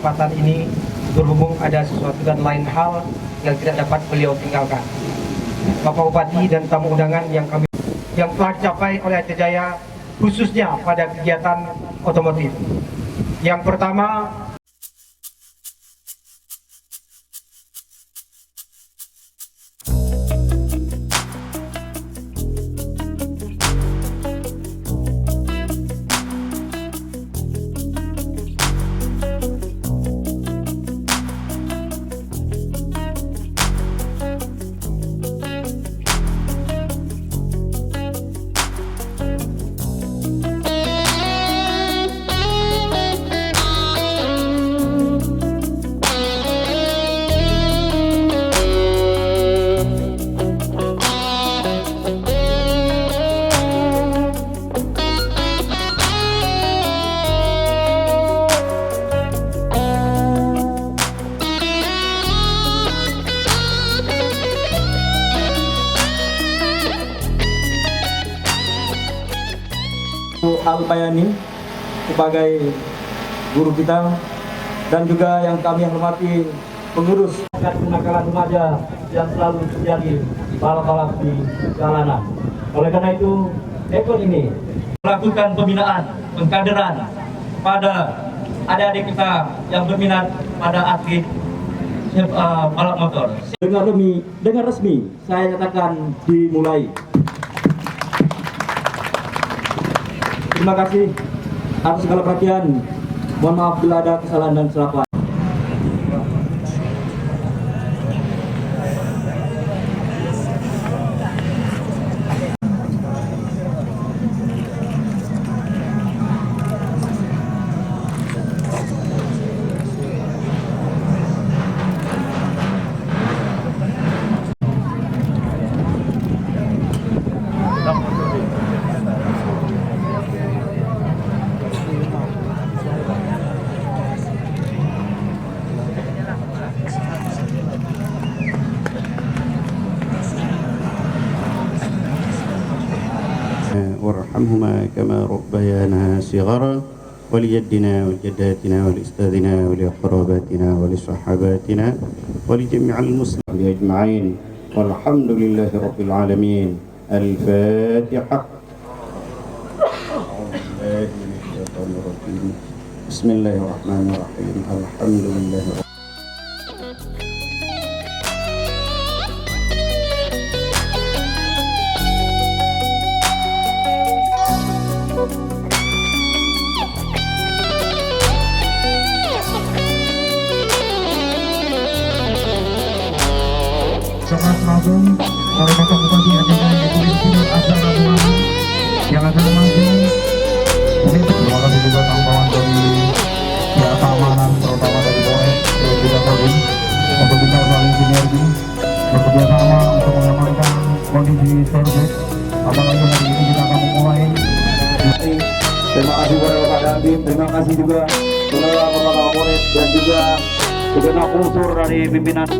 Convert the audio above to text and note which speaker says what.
Speaker 1: kesempatan ini berhubung ada sesuatu dan lain hal yang tidak dapat beliau tinggalkan. Bapak Bupati dan tamu undangan yang telah dicapai oleh Aceh Jaya khususnya pada kegiatan otomotif. Yang pertama,
Speaker 2: Al-Bayani sebagai guru kita, dan juga yang kami hormati pengurus kenakalan remaja yang selalu terjadi balap-balap di jalanan. Oleh karena itu, ekon ini melakukan pembinaan, pengkaderan pada adik-adik kita yang berminat pada atlet balap motor. Dengan resmi saya nyatakan dimulai. Terima kasih atas segala perhatian. Mohon maaf bila ada kesalahan dan kesilapan.
Speaker 3: وارحمهما كما ربيانا صغارا ولجدنا ولجداتنا ولأستاذنا ولقراباتنا ولصحاباتنا ولجميع المسلمين أجمعين والحمد لله رب العالمين. الفاتحة. بسم الله الرحمن الرحيم. الحمد لله رب
Speaker 4: Sangat langsung oleh Bapak Bupati Aceh Jaya Ekonomi Acara Bumama yang akan maju. Terima kasih juga kawan-kawan dari pihak keamanan, terutama dari Polres juga Kodim, untuk kita saling sinergi bekerja sama untuk mengamankan kondisi service. Apalagi hari ini kita akan memulai.
Speaker 2: Terima kasih kepada Bapak Dandim, terima kasih juga kepada Bapak Kapolres dan juga segenap unsur dari pimpinan.